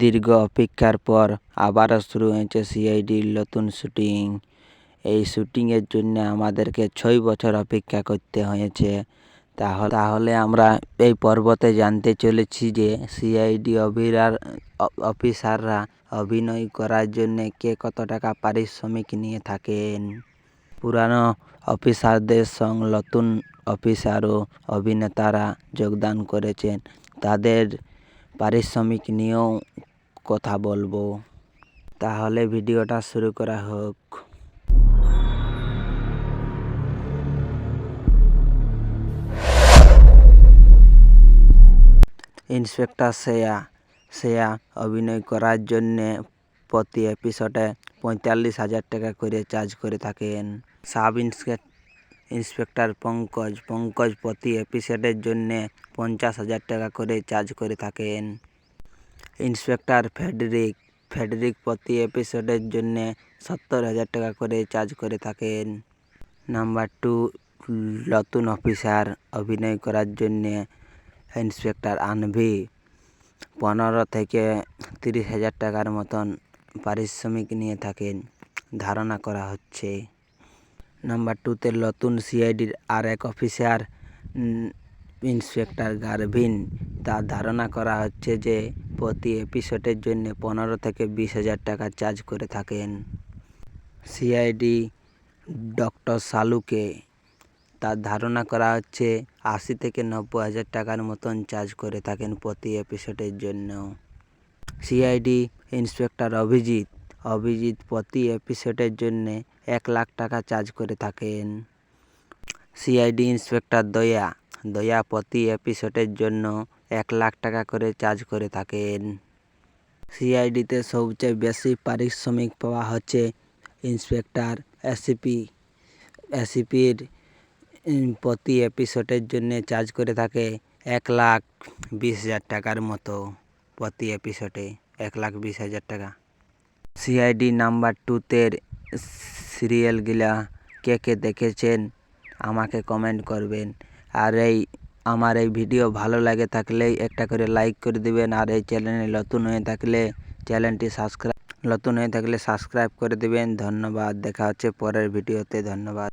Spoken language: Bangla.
দীর্ঘ অপেক্ষার পর আবারও শুরু হয়েছে সিআইডির নতুন শুটিং। এই শুটিংয়ের জন্য আমাদেরকে 6 বছর অপেক্ষা করতে হয়েছে। তাহলে আমরা এই পর্বতে জানতে চলেছি যে সিআইডি অফিসাররা অভিনয় করার জন্য কে কত টাকা পারিশ্রমিক নিয়ে থাকেন। পুরানো অফিসারদের সঙ্গে নতুন অফিসার ও অভিনেতারা যোগদান করেছেন, তাদের পারিশ্রমিক নিয়েও কথা বলবো। তাহলে ভিডিওটা শুরু করা হোক। ইন্সপেক্টর শ্রেয়া অভিনয় করার জন্য প্রতি এপিসোডে 45,000 টাকা করে চার্জ করে থাকেন। সাব ইন্সপেক্টর পঙ্কজ প্রতি এপিসোডের জন্য 50,000 টাকা করে চার্জ করে থাকেন। ইন্সপেক্টর ফেডরিক প্রতি এপিসোডের জন্য 70,000 টাকা করে চার্জ করে থাকেন। নাম্বার 2, নতুন অফিসার অভিনয় করার জন্য ইন্সপেক্টর আনভি 15 থেকে 30,000 টাকার মতন পারিশ্রমিক নিয়ে থাকেন ধারণা করা হচ্ছে। নাম্বার 2তে নতুন সিআইডির আর এক অফিসার ইন্সপেক্টর গারভিন, তার ধারণা করা হচ্ছে যে প্রতি এপিসোডের জন্য 15 থেকে 20,000 টাকা চার্জ করে থাকেন। সিআইডি ডক্টর শালুকে, তার ধারণা করা হচ্ছে 80 থেকে 90,000 টাকার মতন চার্জ করে থাকেন প্রতি এপিসোডের জন্য। সিআইডি ইন্সপেক্টর অভিজিৎ প্রতি এপিসোডের জন্য 1 লাখ টাকা চার্জ করে থাকেন। সিআইডি ইন্সপেক্টর দয়া প্রতি এপিসোডের জন্য 1 লাখ টাকা করে চার্জ করে থাকেন। সিআইডিতে সবচেয়ে বেশি পারিশ্রমিক পাওয়া হচ্ছে ইন্সপেক্টর এসিপির প্রতি এপিসোডের জন্য চার্জ করে থাকে 1,20,000 টাকার মতো প্রতি এপিসোডে 1,20,000 টাকা। সিআইডি নাম্বার 2তে সিরিয়ালগুলা কে দেখেছেন আমাকে কমেন্ট করবেন। আর আমার এই ভিডিও ভালো লাগে থাকলে একটা করে লাইক করে দিবেন। আর এই চ্যানেলে নতুন হয়ে থাকলে সাবস্ক্রাইব করে দিবেন। ধন্যবাদ। দেখা হচ্ছে পরের ভিডিওতে। ধন্যবাদ।